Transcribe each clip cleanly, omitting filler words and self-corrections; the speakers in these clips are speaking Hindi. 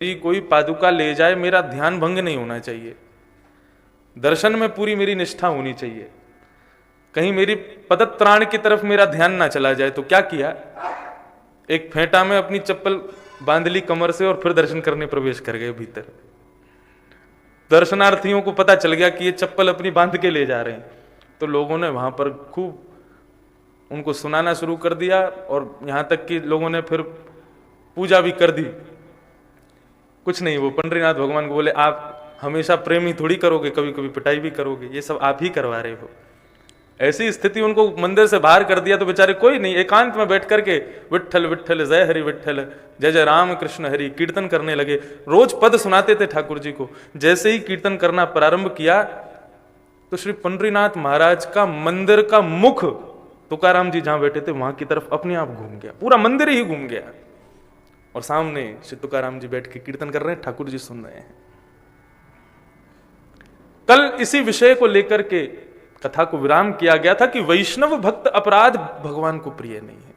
कोई पादुका ले जाए, मेरा ध्यान भंग नहीं होना चाहिए, दर्शन में पूरी मेरी निष्ठा होनी चाहिए, कहीं मेरी पदत्राण की तरफ मेरा ध्यान ना चला जाए। तो क्या किया, एक फेंटा में अपनी चप्पल बांध ली कमर से और फिर दर्शन करने प्रवेश कर गए भीतर। दर्शनार्थियों को पता चल गया कि ये चप्पल अपनी बांध के ले जा रहे हैं, तो लोगों ने वहां पर खूब उनको सुनाना शुरू कर दिया, और यहां तक कि लोगों ने फिर पूजा भी कर दी। कुछ नहीं, वो पंडरीनाथ भगवान को बोले, आप हमेशा प्रेम ही थोड़ी करोगे, कभी कभी पिटाई भी करोगे, ये सब आप ही करवा रहे हो। ऐसी स्थिति उनको मंदिर से बाहर कर दिया। तो बेचारे कोई नहीं, एकांत में बैठ करके विट्ठल विट्ठल जय हरि विट्ठल, जय जय राम कृष्ण हरि कीर्तन करने लगे। रोज पद सुनाते थे ठाकुर जी को। जैसे ही कीर्तन करना प्रारंभ किया तो श्री पंडरीनाथ महाराज का मंदिर का मुख तुकाराम जी जहां बैठे थे वहां की तरफ अपने आप घूम गया, पूरा मंदिर ही घूम गया, और सामने श्री तुकाराम जी बैठ के कीर्तन कर रहे हैं, ठाकुर जी सुन रहे हैं। कल इसी विषय को लेकर के कथा को विराम किया गया था कि वैष्णव भक्त अपराध भगवान को प्रिय नहीं है।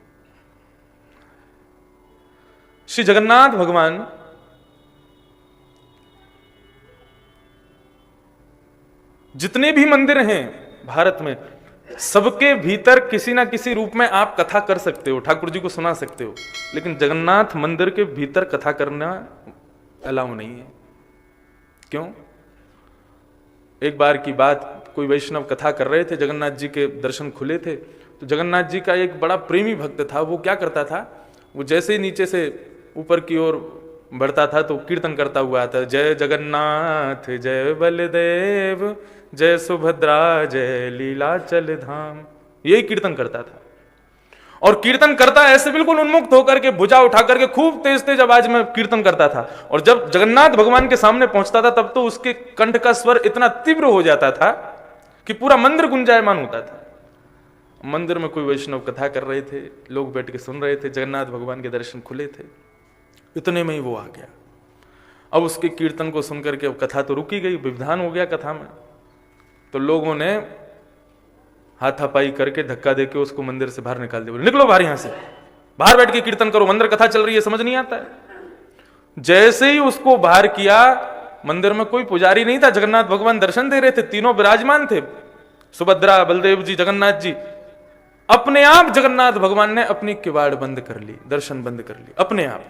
श्री जगन्नाथ भगवान जितने भी मंदिर हैं भारत में, सबके भीतर किसी ना किसी रूप में आप कथा कर सकते हो, ठाकुर जी को सुना सकते हो, लेकिन जगन्नाथ मंदिर के भीतर कथा करना अलाउ नहीं है। क्यों? एक बार की बात, कोई वैष्णव कथा कर रहे थे, जगन्नाथ जी के दर्शन खुले थे, तो जगन्नाथ जी का एक बड़ा प्रेमी भक्त था। वो क्या करता था, वो जैसे ही नीचे से ऊपर की ओर बढ़ता था तो कीर्तन करता हुआ आता, जय जगन्नाथ जय बलदेव जय सुभद्रा जय लीलाचल धाम, यही कीर्तन करता था। और कीर्तन करता ऐसे बिल्कुल उन्मुक्त होकर के, भुजा उठा करके खूब तेज तेज आवाज में कीर्तन करता था। और जब जगन्नाथ भगवान के सामने पहुंचता था तब तो उसके कंठ का स्वर इतना तीव्र हो जाता था कि पूरा मंदिर गुंजायमान होता था। मंदिर में कोई वैष्णव कथा कर रहे थे, लोग बैठ के सुन रहे थे, जगन्नाथ भगवान के दर्शन खुले थे, इतने में ही वो आ गया। अब उसके कीर्तन को सुनकर के अब कथा तो रुकी गई, विधान हो गया कथा में। तो लोगों ने हाथापाई करके धक्का देके उसको मंदिर से बाहर निकाल दिया, बोले निकलो बाहर, यहां से बाहर बैठ के कीर्तन करो, मंदिर कथा चल रही है, समझ नहीं आता है। जैसे ही उसको बाहर किया, मंदिर में कोई पुजारी नहीं था, जगन्नाथ भगवान दर्शन दे रहे थे, तीनों विराजमान थे, सुभद्रा बलदेव जी जगन्नाथ जी। अपने आप जगन्नाथ भगवान ने अपनी किवाड़ बंद कर ली, दर्शन बंद कर ली अपने आप।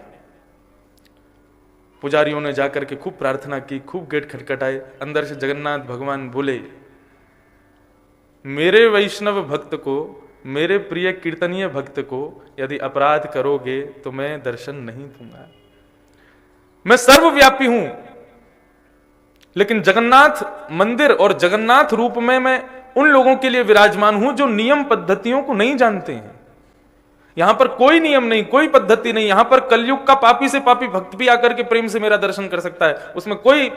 पुजारियों ने जाकर के खूब प्रार्थना की, खूब गेट खटखटाए, अंदर से जगन्नाथ भगवान बोले, मेरे वैष्णव भक्त को, मेरे प्रिय कीर्तनीय भक्त को यदि अपराध करोगे तो मैं दर्शन नहीं दूंगा। मैं सर्वव्यापी हूं, लेकिन जगन्नाथ मंदिर और जगन्नाथ रूप में मैं उन लोगों के लिए विराजमान हूं जो नियम पद्धतियों को नहीं जानते हैं। यहां पर कोई नियम नहीं, कोई पद्धति नहीं, यहां पर कलयुग का पापी से पापी भक्त भी आकर के प्रेम से मेरा दर्शन कर सकता है, उसमें कोई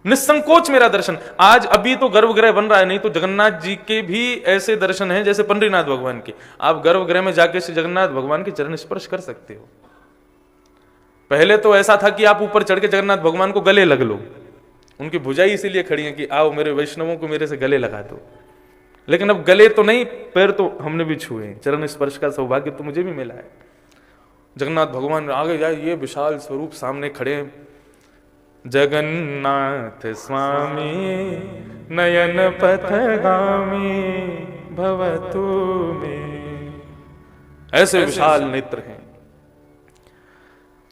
निसंकोच मेरा दर्शन। आज अभी तो गर्भगृह बन रहा है, नहीं तो जगन्नाथ जी के भी ऐसे दर्शन हैं जैसे पंडरीनाथ भगवान के। आप गर्भगृह में जाके से जगन्नाथ भगवान के चरण स्पर्श कर सकते हो। पहले तो ऐसा था कि आप ऊपर चढ़ के जगन्नाथ भगवान को गले लग लो, उनकी भुजाई इसीलिए खड़ी है कि आओ मेरे वैष्णवों को मेरे से गले लगा दो। लेकिन अब गले तो नहीं, पैर तो हमने भी छुए, चरण स्पर्श का सौभाग्य तो मुझे भी मिला है। जगन्नाथ भगवान आगे जाए, ये विशाल स्वरूप सामने खड़े, जगन्नाथ स्वामी नयन पथगामी भवतु में, ऐसे विशाल नेत्र हैं।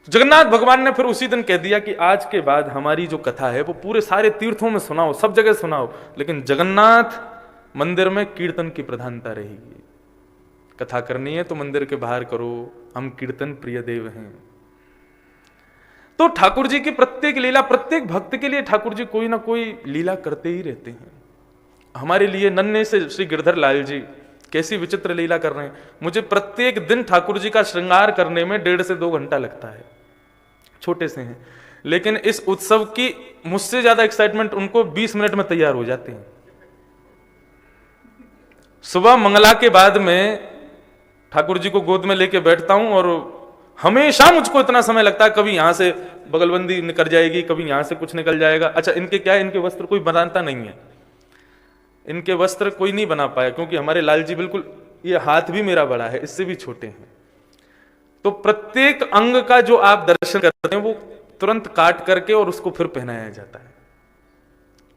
जगन्नाथ भगवान ने फिर उसी दिन कह दिया कि आज के बाद हमारी जो कथा है वो पूरे सारे तीर्थों में सुनाओ, सब जगह सुनाओ, लेकिन जगन्नाथ मंदिर में कीर्तन की प्रधानता रहेगी। कथा करनी है तो मंदिर के बाहर करो, हम कीर्तन प्रिय देव हैं। तो ठाकुर जी की प्रत्येक लीला, प्रत्येक भक्त के लिए ठाकुर जी कोई ना कोई लीला करते ही रहते हैं। हमारे लिए नन्हे से श्री गिरधर लाल जी कैसी विचित्र लीला कर रहे हैं। मुझे प्रत्येक दिन ठाकुर जी का श्रृंगार करने में 1.5 से 2 घंटा लगता है, छोटे से हैं, लेकिन इस उत्सव की मुझसे ज्यादा एक्साइटमेंट उनको 20 मिनट में तैयार हो जाते हैं। सुबह मंगला के बाद में ठाकुर जी को गोद में लेके बैठता हूं और हमेशा मुझको इतना समय लगता है, कभी यहां से बगलबंदी निकल जाएगी, कभी यहां से कुछ निकल जाएगा। अच्छा, इनके क्या है, इनके वस्त्र कोई बनाता नहीं है, इनके वस्त्र कोई नहीं बना पाया, क्योंकि हमारे लाल जी बिल्कुल, ये हाथ भी मेरा बड़ा है, इससे भी छोटे हैं। तो प्रत्येक अंग का जो आप दर्शन करते हैं वो तुरंत काट करके और उसको फिर पहनाया जाता है।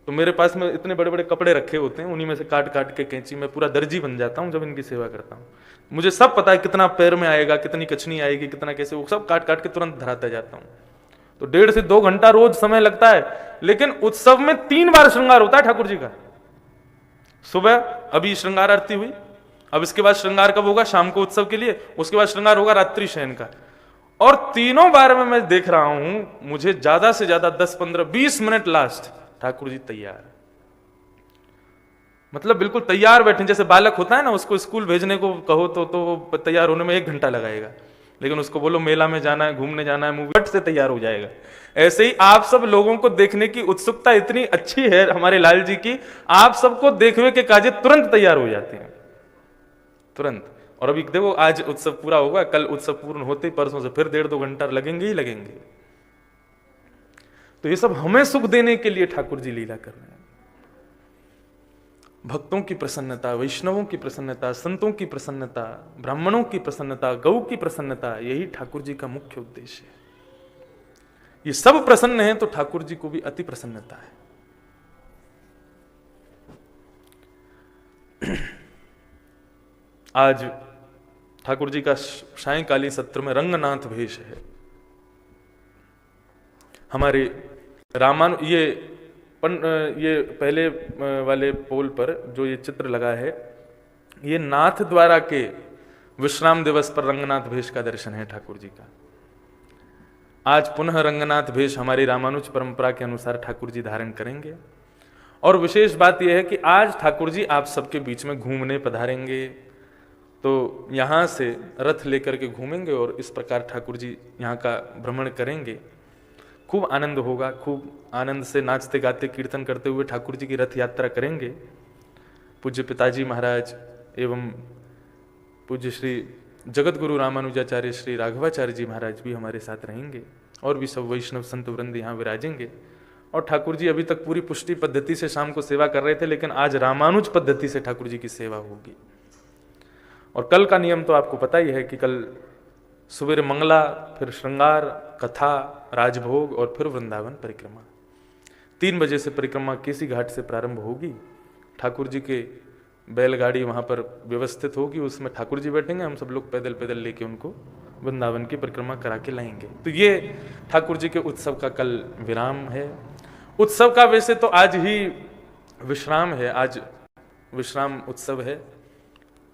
तो मेरे पास में इतने बड़े बड़े कपड़े रखे होते हैं, उन्हीं में से काट काट के कैंची, मैं पूरा दर्जी बन जाता हूं जब इनकी सेवा करता हूं। मुझे सब पता है कितना पैर में आएगा, कितनी कछनी आएगी, कितना कैसे, वो सब काट काट के तुरंत धराता जाता हूं। तो 1.5 से 2 घंटा रोज समय लगता है, लेकिन उत्सव में 3 बार श्रृंगार होता है ठाकुर जी का। सुबह अभी श्रृंगार आरती हुई, अब इसके बाद श्रृंगार कब होगा? शाम को उत्सव के लिए, उसके बाद श्रृंगार होगा रात्रि शयन का। और तीनों बार में मैं देख रहा हूं, मुझे ज्यादा से ज्यादा 10, 15, 20 मिनट लास्ट ठाकुर जी तैयार, मतलब बिल्कुल तैयार बैठे। जैसे बालक होता है ना, उसको स्कूल भेजने को कहो तो तैयार होने में 1 घंटा लगाएगा, लेकिन उसको बोलो मेला में जाना है, घूमने जाना है, मूवी से तैयार हो जाएगा। ऐसे ही आप सब लोगों को देखने की उत्सुकता इतनी अच्छी है हमारे लाल जी की, आप सबको देखने के काजे तुरंत तैयार हो जाते हैं, तुरंत। और अभी देखो आज उत्सव पूरा होगा, कल उत्सव पूर्ण होते ही परसों से फिर 1.5-2 घंटा लगेंगे ही लगेंगे। तो ये सब हमें सुख देने के लिए ठाकुर जी लीला कर रहे हैं। भक्तों की प्रसन्नता, वैष्णवों की प्रसन्नता, संतों की प्रसन्नता, ब्राह्मणों की प्रसन्नता, गौ की प्रसन्नता, यही ठाकुर जी का मुख्य उद्देश्य है। ये सब प्रसन्न हैं तो ठाकुर जी को भी अति प्रसन्नता है। आज ठाकुर जी का सायंकालीन सत्र में रंगनाथ भेष है। हमारे ये पहले वाले पोल पर जो ये चित्र लगा है, ये नाथ द्वारा के विश्राम दिवस पर रंगनाथ भेष का दर्शन है ठाकुर जी का। आज पुनः रंगनाथ भेष हमारी रामानुज परंपरा के अनुसार ठाकुर जी धारण करेंगे। और विशेष बात यह है कि आज ठाकुर जी आप सबके बीच में घूमने पधारेंगे। तो यहाँ से रथ लेकर के घूमेंगे और इस प्रकार ठाकुर जी यहाँ का भ्रमण करेंगे। खूब आनंद होगा, खूब आनंद से नाचते गाते कीर्तन करते हुए ठाकुर जी की रथ यात्रा करेंगे। पूज्य पिताजी महाराज एवं पूज्य श्री जगत गुरु रामानुजाचार्य श्री राघवाचार्य जी महाराज भी हमारे साथ रहेंगे और भी सब वैष्णव संत वृंद यहाँ विराजेंगे। और ठाकुर जी अभी तक पूरी पुष्टि पद्धति से शाम को सेवा कर रहे थे, लेकिन आज रामानुज पद्धति से ठाकुर जी की सेवा होगी। और कल का नियम तो आपको पता ही है कि कल सुबह मंगला, फिर श्रृंगार, कथा, राजभोग और फिर वृंदावन परिक्रमा। 3 बजे से परिक्रमा केसी घाट से प्रारंभ होगी। ठाकुर जी के बैलगाड़ी वहां पर व्यवस्थित होगी, उसमें ठाकुर जी बैठेंगे, हम सब लोग पैदल पैदल लेके उनको वृंदावन की परिक्रमा करा के लाएंगे। तो ये ठाकुर जी के उत्सव का कल विराम है। उत्सव का वैसे तो आज ही विश्राम है, आज विश्राम उत्सव है।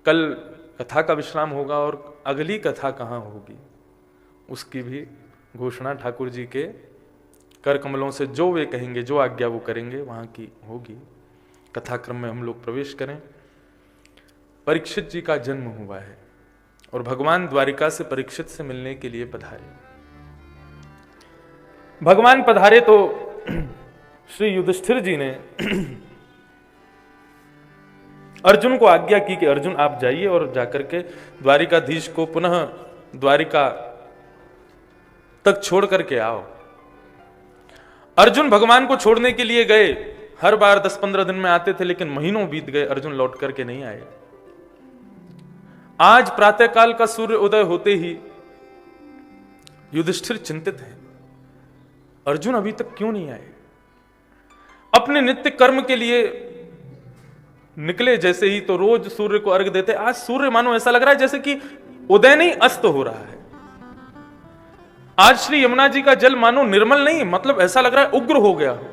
कल कथा का विश्राम होगा और अगली कथा कहाँ होगी उसकी भी घोषणा ठाकुर जी के कर कमलों से जो वे कहेंगे, जो आज्ञा वो करेंगे वहां की होगी। कथाक्रम में हम लोग प्रवेश करें। परीक्षित जी का जन्म हुआ है और भगवान द्वारिका से परीक्षित से मिलने के लिए पधारे। भगवान पधारे तो श्री युधिष्ठिर जी ने अर्जुन को आज्ञा की कि अर्जुन आप जाइए और जाकर के द्वारिकाधीश को पुनः द्वारिका तक छोड़ करके आओ। अर्जुन भगवान को छोड़ने के लिए गए, हर बार 10-15 दिन में आते थे, लेकिन महीनों बीत गए, अर्जुन लौट करके नहीं आए। आज प्रातःकाल का सूर्य उदय होते ही युधिष्ठिर चिंतित हैं, अर्जुन अभी तक क्यों नहीं आए। अपने नित्य कर्म के लिए निकले जैसे ही, तो रोज सूर्य को अर्घ देते। आज सूर्य मानो ऐसा लग रहा है जैसे कि उदय नहीं अस्त हो रहा है। आज श्री यमुना जी का जल मानो निर्मल नहीं, मतलब ऐसा लग रहा है उग्र हो गया हो।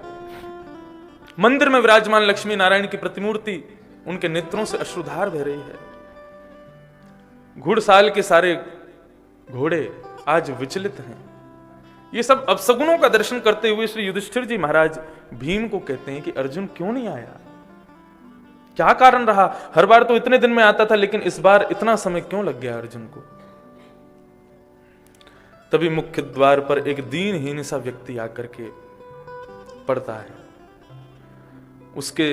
मंदिर में विराजमान लक्ष्मी नारायण की प्रतिमूर्ति, उनके नेत्रों से अश्रुधार बह रही है। घुड़साल के सारे घोड़े आज विचलित हैं। ये सब अपशगुनों का दर्शन करते हुए श्री युधिष्ठिर जी महाराज भीम को कहते हैं कि अर्जुन क्यों नहीं आया, क्या कारण रहा। हर बार तो इतने दिन में आता था, लेकिन इस बार इतना समय क्यों लग गया अर्जुन को। तभी मुख्य द्वार पर एक दीनहीन सा व्यक्ति आकर के पड़ता है। उसके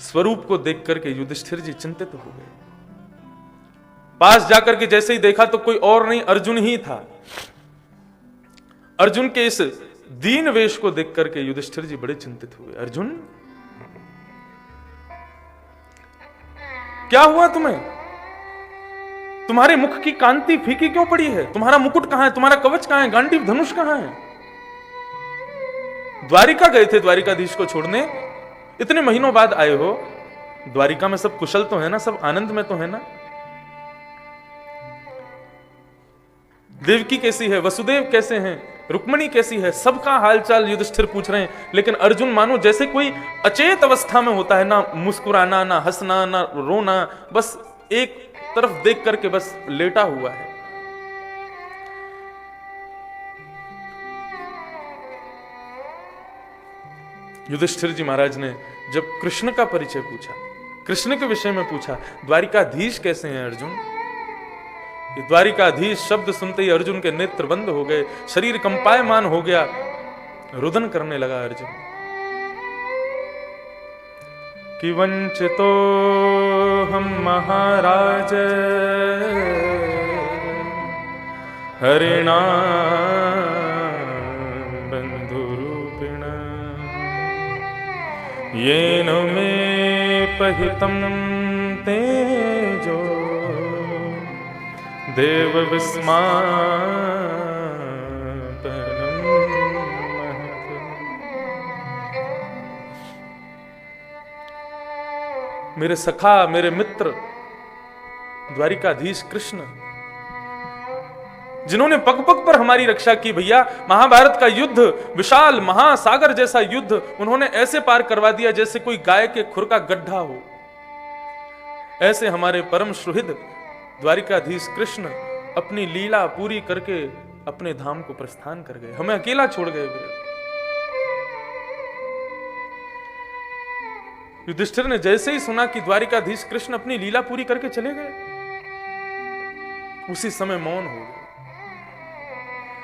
स्वरूप को देख करके युधिष्ठिर जी चिंतित हो गए। पास जाकर के जैसे ही देखा तो कोई और नहीं, अर्जुन ही था। अर्जुन के इस दीन वेश को देख करके युधिष्ठिर जी बड़े चिंतित हुए। अर्जुन, क्या हुआ तुम्हें? तुम्हारे मुख की कांति फीकी क्यों पड़ी है? तुम्हारा मुकुट कहां है? तुम्हारा कवच कहां है? गांडीव धनुष कहां है? द्वारिका गए थे द्वारिकाधीश को छोड़ने, इतने महीनों बाद आए हो। द्वारिका में सब कुशल तो है ना? सब आनंद में तो है ना? देवकी कैसी है? वसुदेव कैसे हैं? रुक्मणी कैसी है? सबका हालचाल युधिष्ठिर पूछ रहे हैं। लेकिन अर्जुन मानो जैसे कोई अचेत अवस्था में होता है, ना मुस्कुराना, ना हंसना, ना रोना, बस एक तरफ देख करके बस लेटा हुआ है। युधिष्ठिर जी महाराज ने जब कृष्ण का परिचय पूछा, कृष्ण के विषय में पूछा, द्वारिकाधीश कैसे हैं अर्जुन? ये द्वारिकाधीश शब्द सुनते ही अर्जुन के नेत्र बंद हो गए, शरीर कंपायमान हो गया, रुदन करने लगा अर्जुन कि वंचितो हम महाराज हरिणा बंधुरूपिण येन मे पहितं तेजो देव विस्मापनम महत्। मेरे सखा, मेरे मित्र द्वारिकाधीश कृष्ण, जिन्होंने पग पग पर हमारी रक्षा की भैया, महाभारत का युद्ध, विशाल महासागर जैसा युद्ध उन्होंने ऐसे पार करवा दिया जैसे कोई गाय के खुर का गड्ढा हो। ऐसे हमारे परम सुहृद द्वारिकाधीश कृष्ण अपनी लीला पूरी करके अपने धाम को प्रस्थान कर गए, हमें अकेला छोड़ गए। युधिष्ठिर ने जैसे ही सुना कि द्वारिकाधीश कृष्ण अपनी लीला पूरी करके चले गए, उसी समय मौन हो गए।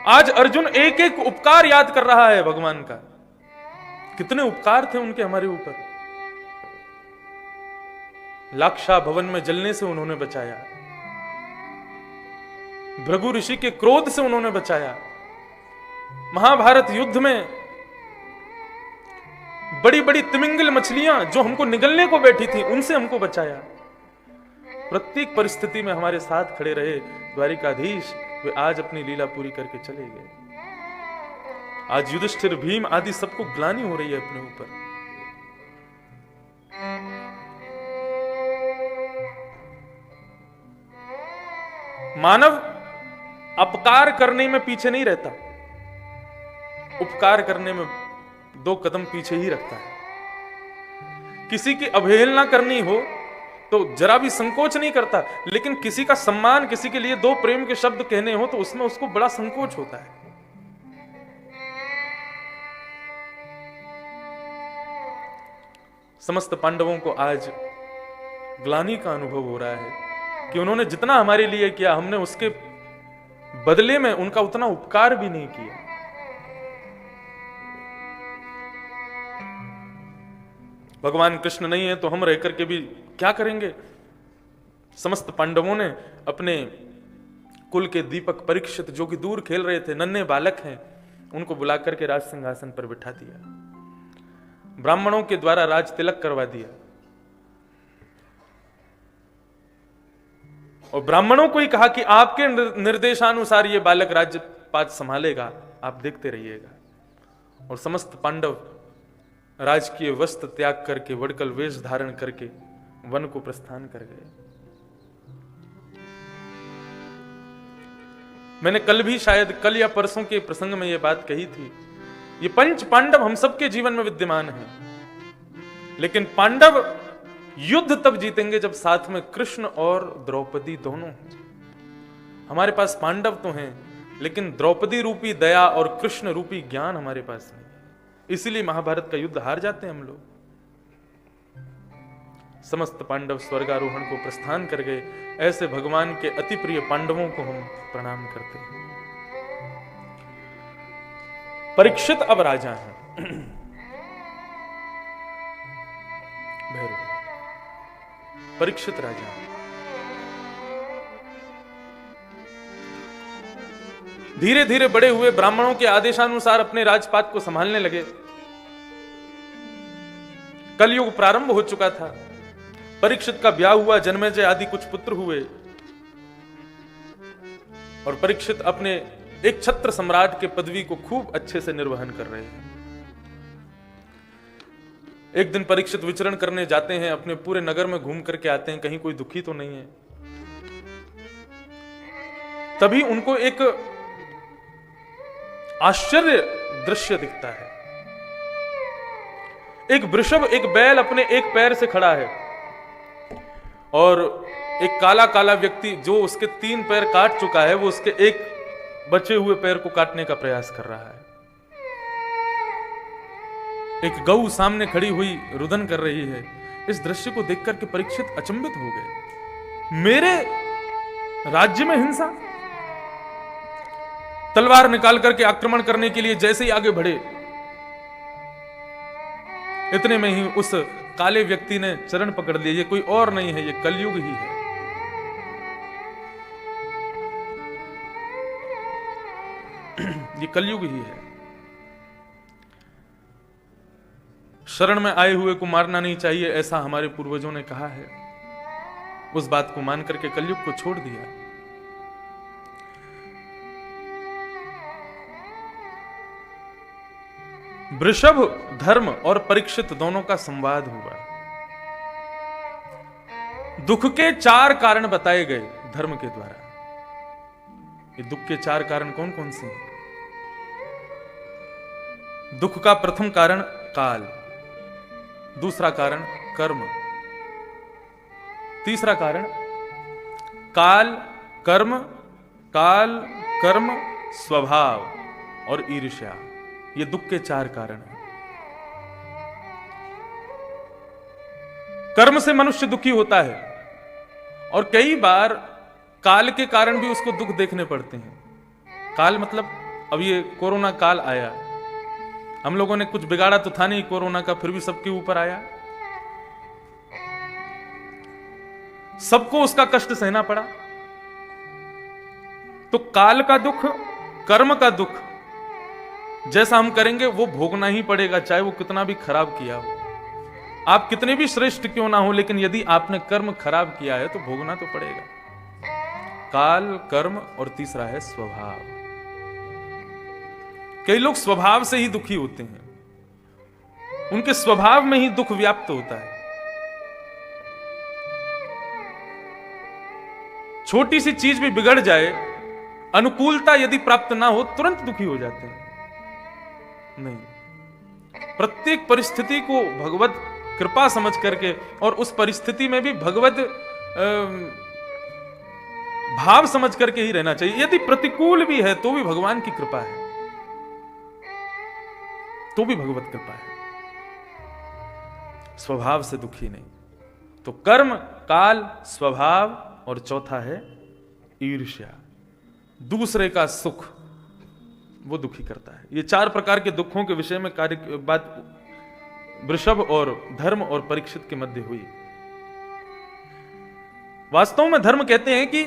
आज अर्जुन एक एक उपकार याद कर रहा है भगवान का। कितने उपकार थे उनके हमारे ऊपर। लाक्षा भवन में जलने से उन्होंने बचाया, भृगु ऋषि के क्रोध से उन्होंने बचाया, महाभारत युद्ध में बड़ी बड़ी तिमिंगल मछलियां जो हमको निगलने को बैठी थी उनसे हमको बचाया। प्रत्येक परिस्थिति में हमारे साथ खड़े रहे द्वारिकाधीश। वे आज अपनी लीला पूरी करके चले गए। आज युधिष्ठिर, भीम आदि सबको ग्लानि हो रही है अपने ऊपर। मानव अपकार करने में पीछे नहीं रहता, उपकार करने में 2 कदम पीछे ही रखता है। किसी की अवहेलना करनी हो तो जरा भी संकोच नहीं करता, लेकिन किसी का सम्मान, किसी के लिए 2 प्रेम के शब्द कहने हो तो उसमें उसको बड़ा संकोच होता है। समस्त पांडवों को आज ग्लानि का अनुभव हो रहा है कि उन्होंने जितना हमारे लिए किया, हमने उसके बदले में उनका उतना उपकार भी नहीं किया। भगवान कृष्ण नहीं है तो हम रह करके भी क्या करेंगे? समस्त पांडवों ने अपने कुल के दीपक परीक्षित, जो कि दूर खेल रहे थे, नन्हे बालक हैं, उनको बुला करके राज सिंहासन पर बिठा दिया। ब्राह्मणों के द्वारा राज तिलक करवा दिया और ब्राह्मणों को ही कहा कि आपके निर्देशानुसार ये बालक राज्यपात संभालेगा, आप देखते रहिएगा। और समस्त पांडव राजकीय वस्त्र त्याग करके, वडकल वेश धारण करके वन को प्रस्थान कर गए। मैंने कल भी, शायद कल या परसों के प्रसंग में यह बात कही थी, ये 5 पांडव हम सबके जीवन में विद्यमान हैं, लेकिन पांडव युद्ध तब जीतेंगे जब साथ में कृष्ण और द्रौपदी दोनों हैं। हमारे पास पांडव तो हैं, लेकिन द्रौपदी रूपी दया और कृष्ण रूपी ज्ञान हमारे पास नहीं है। इसीलिए महाभारत का युद्ध हार जाते हैं हम लोग। समस्त पांडव स्वर्गारोहण को प्रस्थान कर गए। ऐसे भगवान के अति प्रिय पांडवों को हम प्रणाम करते हैं। परीक्षित अब राजा हैं। भैरव परीक्षित राजा, धीरे धीरे बड़े हुए, ब्राह्मणों के आदेशानुसार अपने राजपाट को संभालने लगे। कलयुग प्रारंभ हो चुका था। परीक्षित का ब्याह हुआ, जन्मेजय आदि कुछ पुत्र हुए। और परीक्षित अपने एक छत्र सम्राट के पदवी को खूब अच्छे से निर्वहन कर रहे हैं। एक दिन परीक्षित विचरण करने जाते हैं, अपने पूरे नगर में घूम करके आते हैं, कहीं कोई दुखी तो नहीं है। तभी उनको एक आश्चर्य दृश्य दिखता है। एक वृषभ, एक बैल अपने एक पैर से खड़ा है और एक काला काला व्यक्ति जो उसके 3 पैर काट चुका है, वो उसके एक बचे हुए पैर को काटने का प्रयास कर रहा है। एक गऊ सामने खड़ी हुई रुदन कर रही है। इस दृश्य को देखकर के परीक्षित अचंभित हो गए। मेरे राज्य में हिंसा? तलवार निकाल करके आक्रमण करने के लिए जैसे ही आगे बढ़े, इतने में ही उस काले व्यक्ति ने चरण पकड़ लिए। ये कोई और नहीं है, ये कलयुग ही है। ये कलयुग ही है। शरण में आए हुए को मारना नहीं चाहिए, ऐसा हमारे पूर्वजों ने कहा है। उस बात को मान करके कलयुग को छोड़ दिया। वृषभ, धर्म और परीक्षित दोनों का संवाद हुआ। दुख के 4 कारण बताए गए धर्म के द्वारा। ये दुख के 4 कारण कौन कौन से हैं? दुख का प्रथम कारण काल, दूसरा कारण कर्म, तीसरा कारण काल कर्म स्वभाव और ईर्ष्या। ये दुख के 4 कारण हैं। कर्म से मनुष्य दुखी होता है और कई बार काल के कारण भी उसको दुख देखने पड़ते हैं। काल मतलब अब ये कोरोना काल आया, हम लोगों ने कुछ बिगाड़ा तो था नहीं कोरोना का, फिर भी सबके ऊपर आया, सबको उसका कष्ट सहना पड़ा। तो काल का दुख, कर्म का दुख, जैसा हम करेंगे वो भोगना ही पड़ेगा, चाहे वो कितना भी खराब किया हो। आप कितने भी श्रेष्ठ क्यों ना हो, लेकिन यदि आपने कर्म खराब किया है तो भोगना तो पड़ेगा। काल, कर्म और तीसरा है स्वभाव। कई लोग स्वभाव से ही दुखी होते हैं, उनके स्वभाव में ही दुख व्याप्त होता है। छोटी सी चीज भी बिगड़ जाए, अनुकूलता यदि प्राप्त ना हो, तुरंत दुखी हो जाते हैं। नहीं, प्रत्येक परिस्थिति को भगवत कृपा समझ करके और उस परिस्थिति में भी भगवत भाव समझ करके ही रहना चाहिए। यदि प्रतिकूल भी है तो भी भगवान की कृपा है, तो भी भगवत कृपा है। स्वभाव से दुखी नहीं। तो कर्म, काल, स्वभाव और चौथा है ईर्ष्या, दूसरे का सुख, वो दुखी करता है। ये 4 प्रकार के दुखों के विषय में बात वृषभ और धर्म और परीक्षित के मध्य हुई। वास्तव में धर्म कहते हैं कि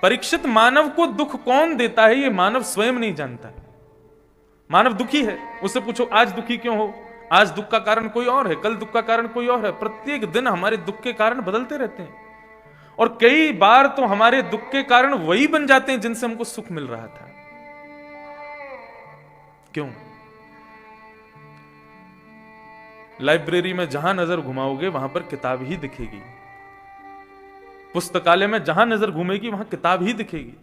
परीक्षित, मानव को दुख कौन देता है ये मानव स्वयं नहीं जानता है। मानव दुखी है, उससे पूछो आज दुखी क्यों हो? आज दुख का कारण कोई और है, कल दुख का कारण कोई और है। प्रत्येक दिन हमारे दुख के कारण बदलते रहते हैं और कई बार तो हमारे दुख के कारण वही बन जाते हैं जिनसे हमको सुख मिल रहा था। क्यों? लाइब्रेरी में जहां नजर घुमाओगे वहां पर किताब ही दिखेगी, पुस्तकालय में जहां नजर घूमेगी वहां किताब ही दिखेगी,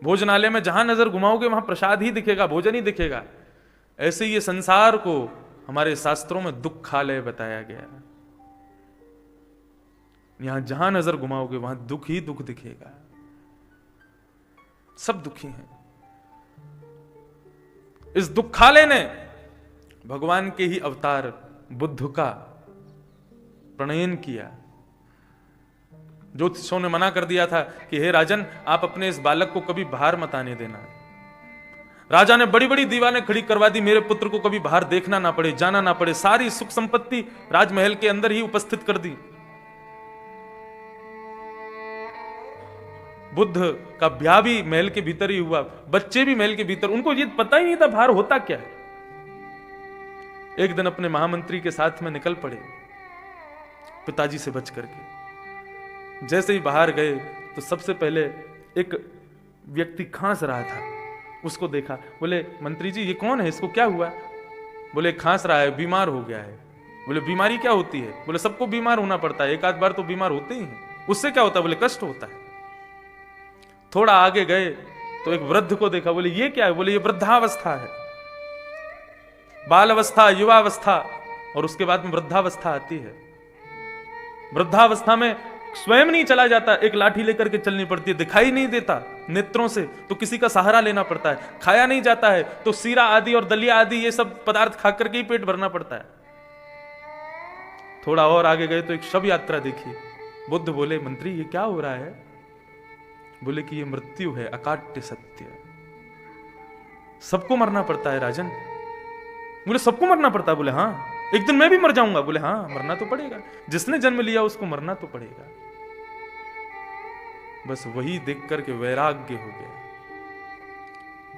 भोजनालय में जहां नजर घुमाओगे वहां प्रसाद ही दिखेगा, भोजन ही दिखेगा। ऐसे ये संसार को हमारे शास्त्रों में दुखालय बताया गया। यहां जहां नजर घुमाओगे वहां दुख ही दुख दिखेगा, सब दुखी हैं। इस दुखालय ने भगवान के ही अवतार बुद्ध का प्रणयन किया। ज्योतिषों ने मना कर दिया था कि हे राजन, आप अपने इस बालक को कभी बाहर मत आने देना। राजा ने बड़ी बड़ी दीवारें खड़ी करवा दी, मेरे पुत्र को कभी बाहर देखना ना पड़े, जाना ना पड़े, सारी सुख संपत्ति राजमहल के अंदर ही उपस्थित कर दी। बुद्ध का ब्याह भी महल के भीतर ही हुआ, बच्चे भी महल के भीतर, उनको ये पता ही नहीं था बाहर होता क्या है। एक दिन अपने महामंत्री के साथ में निकल पड़े पिताजी से बच करके। जैसे ही बाहर गए तो सबसे पहले एक व्यक्ति खांस रहा था, उसको देखा, बोले मंत्री जी ये कौन है, इसको क्या हुआ? बोले खांस रहा है, बीमार हो गया है। बोले बीमारी क्या होती है? बोले सबको बीमार होना पड़ता है, एक आध बार तो बीमार होते ही हैं, उससे क्या होता है? बोले कष्ट होता है। थोड़ा आगे गए तो एक वृद्ध को देखा, बोले ये क्या है? बोले ये वृद्धावस्था है, बाल अवस्था, युवावस्था और उसके बाद में वृद्धावस्था आती है। वृद्धावस्था में स्वयं नहीं चला जाता, एक लाठी लेकर के चलनी पड़ती है, दिखाई नहीं देता नेत्रों से तो किसी का सहारा लेना पड़ता है, खाया नहीं जाता है तो सीरा आदि और दलिया आदि ये सब पदार्थ खा करके ही पेट भरना पड़ता है। थोड़ा और आगे गए तो एक शव यात्रा देखी। बुद्ध बोले मंत्री ये क्या हो रहा है? बोले कि ये मृत्यु है, अकाट्य सत्य, सबको मरना पड़ता है राजन। बोले सबको मरना पड़ता है? बोले हाँ, एक दिन मैं भी मर जाऊंगा। बोले हाँ, मरना तो पड़ेगा, जिसने जन्म लिया उसको मरना तो पड़ेगा। बस वही देख करके वैराग्य हो गया,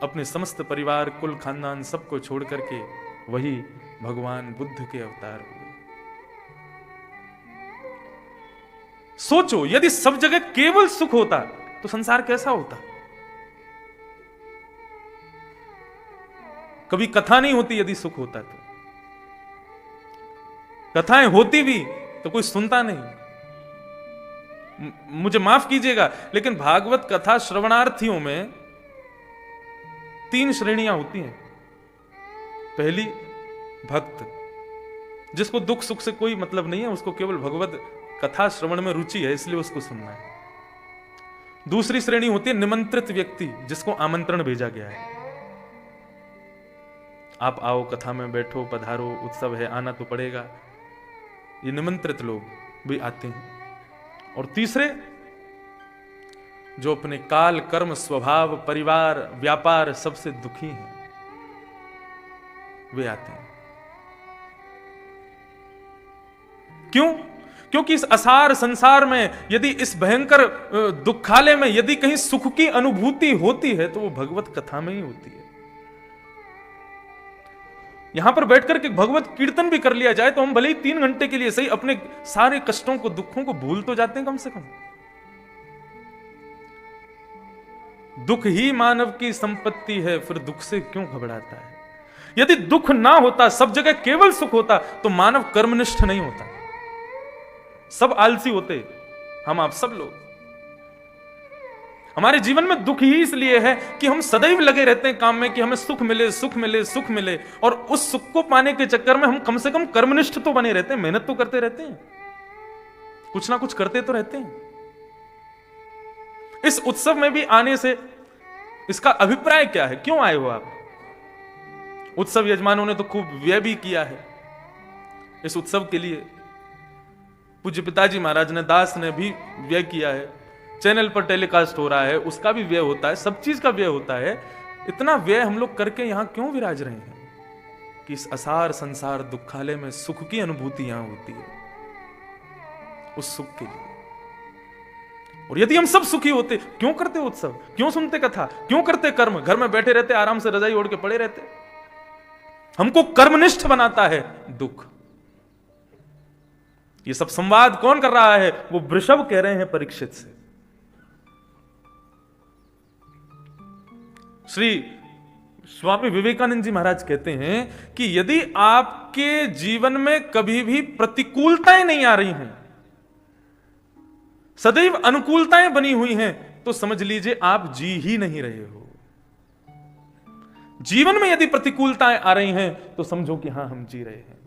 अपने समस्त परिवार, कुल खानदान सबको छोड़ करके वही भगवान बुद्ध के अवतार हुए। सोचो यदि सब जगह केवल सुख होता तो संसार कैसा होता? कभी कथा नहीं होती यदि सुख होता तो, कथाएं होती भी तो कोई सुनता नहीं। मुझे माफ कीजिएगा लेकिन भागवत कथा श्रवणार्थियों में 3 श्रेणियां होती हैं। पहली, भक्त, जिसको दुख सुख से कोई मतलब नहीं है, उसको केवल भगवत कथा श्रवण में रुचि है इसलिए उसको सुनना है। दूसरी श्रेणी होती है निमंत्रित व्यक्ति, जिसको आमंत्रण भेजा गया है, आप आओ, कथा में बैठो, पधारो, उत्सव है, आना तो पड़ेगा। ये निमंत्रित लोग भी आते हैं। और तीसरे, जो अपने काल, कर्म, स्वभाव, परिवार, व्यापार सबसे दुखी हैं, वे आते हैं। क्यों? क्योंकि इस असार संसार में, यदि इस भयंकर दुखालय में यदि कहीं सुख की अनुभूति होती है तो वो भगवत कथा में ही होती है। यहां पर बैठकर के भगवत कीर्तन भी कर लिया जाए तो हम भले ही 3 घंटे के लिए सही अपने सारे कष्टों को, दुखों को भूल तो जाते हैं कम से कम। दुख ही मानव की संपत्ति है, फिर दुख से क्यों घबराता है? यदि दुख ना होता, सब जगह केवल सुख होता तो मानव कर्मनिष्ठ नहीं होता, सब आलसी होते, हम आप सब लोग। हमारे जीवन में दुख ही इसलिए है कि हम सदैव लगे रहते हैं काम में कि हमें सुख मिले, सुख मिले, सुख मिले, और उस सुख को पाने के चक्कर में हम कम से कम कर्मनिष्ठ तो बने रहते हैं, मेहनत तो करते रहते हैं, कुछ ना कुछ करते तो रहते हैं। इस उत्सव में भी आने से इसका अभिप्राय क्या है? क्यों आए हो आप? उत्सव यजमानों ने तो खूब व्यय भी किया है इस उत्सव के लिए। पूज्य पिताजी महाराज ने, दास ने भी व्यय किया है, चैनल पर टेलीकास्ट हो रहा है, उसका भी व्यय होता है, सब चीज का व्यय होता है। इतना व्यय हम लोग करके यहां क्यों विराज रहे हैं? कि इस असार संसार दुखालय में सुख की अनुभूति यहां होती है, उस सुख के लिए। और यदि हम सब सुखी होते, क्यों करते उत्सव, क्यों सुनते कथा, क्यों करते कर्म? घर में बैठे रहते, आराम से रजाई ओढ़ के पड़े रहते। हमको कर्मनिष्ठ बनाता है दुख। ये सब संवाद कौन कर रहा है? वो वृषभ कह रहे हैं परीक्षित से। श्री स्वामी विवेकानंद जी महाराज कहते हैं कि यदि आपके जीवन में कभी भी प्रतिकूलताएं नहीं आ रही हैं, सदैव अनुकूलताएं बनी हुई हैं, तो समझ लीजिए आप जी ही नहीं रहे हो। जीवन में यदि प्रतिकूलताएं आ रही हैं तो समझो कि हां हम जी रहे हैं।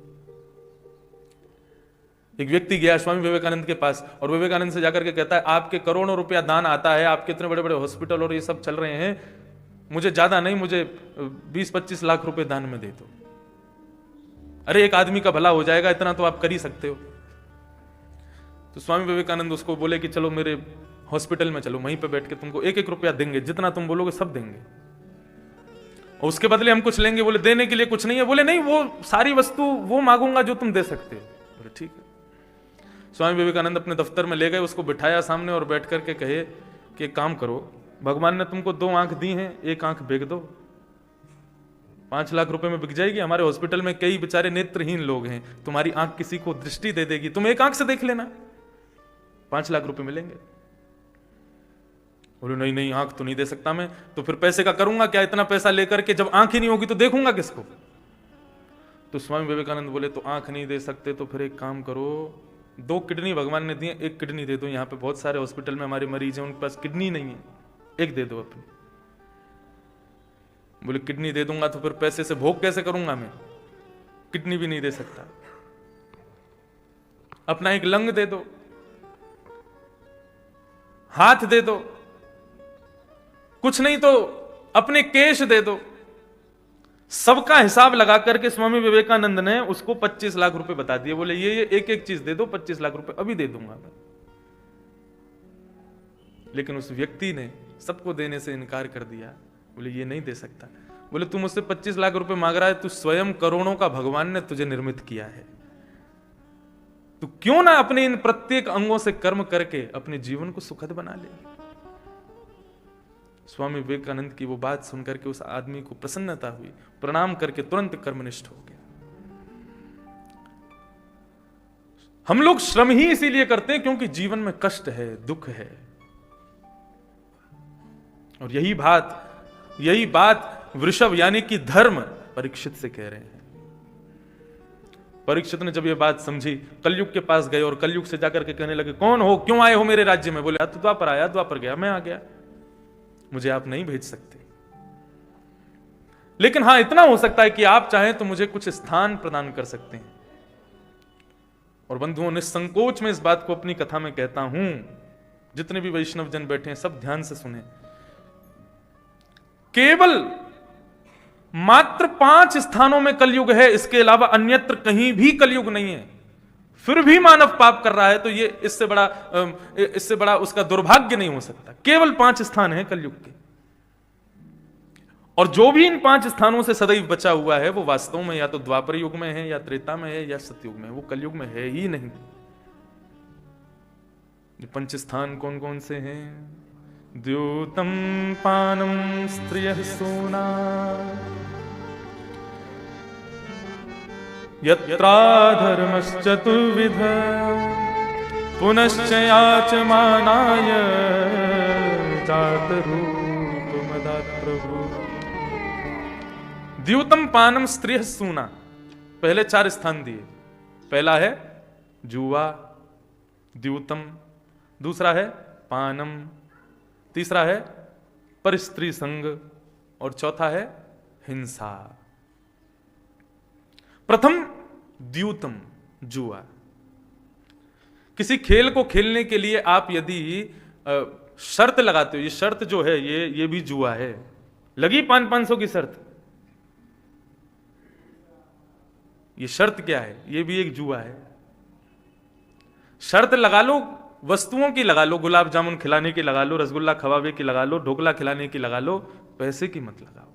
एक व्यक्ति गया स्वामी विवेकानंद के पास और विवेकानंद से जाकर के कहता है, आपके करोड़ों रुपया दान आता है, आपके इतने बड़े बड़े हॉस्पिटल और ये सब चल रहे हैं, मुझे ज्यादा नहीं, मुझे 20-25 लाख रुपए दान में दे दो। अरे एक आदमी का भला हो जाएगा, इतना तो आप कर ही सकते हो। तो स्वामी विवेकानंद उसको बोले कि चलो मेरे हॉस्पिटल में चलो, वहीं पे बैठ के तुमको 1-1 रुपया देंगे, जितना तुम बोलोगे सब देंगे, और उसके बदले हम कुछ लेंगे। बोले देने के लिए कुछ नहीं है। बोले नहीं, वो सारी वस्तु वो मांगूंगा जो तुम दे सकते हो। बोले ठीक है। स्वामी विवेकानंद अपने दफ्तर में ले गए, उसको बिठाया सामने और बैठ करके कहे कि एक काम करो, भगवान ने तुमको 2 आंख दी हैं, एक आंख बेच दो, 5 लाख रुपए में बिक जाएगी। हमारे हॉस्पिटल में कई बेचारे नेत्रहीन लोग हैं, तुम्हारी आंख किसी को दृष्टि दे देगी, तुम एक आंख से देख लेना, 5 लाख रुपए मिलेंगे। बोले नहीं नहीं, आंख तो नहीं दे सकता मैं, तो फिर पैसे का करूंगा क्या, इतना पैसा लेकर के जब आंख ही नहीं होगी तो देखूंगा किसको। तो स्वामी विवेकानंद बोले तो आंख नहीं दे सकते तो फिर एक काम करो, 2 किडनी भगवान ने दी है, 1 किडनी दे दो। यहाँ पे बहुत सारे हॉस्पिटल में हमारे मरीज हैं, उनके पास किडनी नहीं है, 1 दे दो अपनी। बोले किडनी दे दूंगा तो फिर पैसे से भोग कैसे करूंगा मैं, किडनी भी नहीं दे सकता। अपना एक लंग दे दो, हाथ दे दो, कुछ नहीं तो अपने केश दे दो। सबका हिसाब लगा करके स्वामी विवेकानंद ने उसको 25 लाख रुपए बता दिए। बोले ये एक चीज दे दो, 25 लाख रुपए अभी दे दूंगा मैं। लेकिन उस व्यक्ति ने सबको देने से इनकार कर दिया। बोले ये नहीं दे सकता। बोले तू मुझसे 25 लाख रुपए मांग रहा है, तू स्वयं करोड़ों का भगवान ने तुझे निर्मित किया है, तू क्यों ना अपने इन प्रत्येक अंगों से कर्म करके अपने जीवन को सुखद बना ले। स्वामी विवेकानंद की वो बात सुनकर के उस आदमी को प्रसन्नता हुई, प्रणाम करके तुरंत कर्मनिष्ठ हो गया। हम लोग श्रम ही इसीलिए करते हैं क्योंकि जीवन में कष्ट है, दुख है। और यही बात वृषभ यानी कि धर्म परीक्षित से कह रहे हैं। परीक्षित ने जब ये बात समझी, कलयुग के पास गए और कलयुग से जाकर के कहने लगे कौन हो, क्यों आए हो मेरे राज्य में। बोले तो द्वापर आया, द्वापर गया, मैं आ गया, मुझे आप नहीं भेज सकते। लेकिन हां इतना हो सकता है कि आप चाहें तो मुझे कुछ स्थान प्रदान कर सकते हैं। और बंधुओं, निसंकोच में इस बात को अपनी कथा में कहता हूं, जितने भी वैष्णव जन बैठे हैं सब ध्यान से सुने। केवल मात्र 5 स्थानों में कलयुग है, इसके अलावा अन्यत्र कहीं भी कलयुग नहीं है। फिर भी मानव पाप कर रहा है तो ये इससे बड़ा उसका दुर्भाग्य नहीं हो सकता। केवल 5 स्थान हैं कलयुग के, और जो भी इन 5 स्थानों से सदैव बचा हुआ है वो वास्तव में या तो द्वापर युग में है, या त्रेता में है, या सतयुग में है, वो कलयुग में है ही नहीं। ये 5 स्थान कौन कौन से हैं? द्यूतम पानम स्त्रियः सूना, यत्राधर्मश्चतुर्विध, पुनश्च याचमानाय जातरूपमदाप्रभु। द्यूतम पानम स्त्रियः सूना, पहले 4 स्थान दिए। पहला है जुआ, द्यूतम, दूसरा है पानम, तीसरा है परस्त्री संग, और चौथा है हिंसा। प्रथम द्यूतम, जुआ। किसी खेल को खेलने के लिए आप यदि शर्त लगाते हो, ये शर्त जो है ये भी जुआ है। लगी 500-500 की शर्त, ये शर्त क्या है? ये भी एक जुआ है। शर्त लगा लो, वस्तुओं की लगा लो, गुलाब जामुन खिलाने की लगा लो, रसगुल्ला खवावे की लगा लो, ढोकला खिलाने की लगा लो, पैसे की मत लगाओ।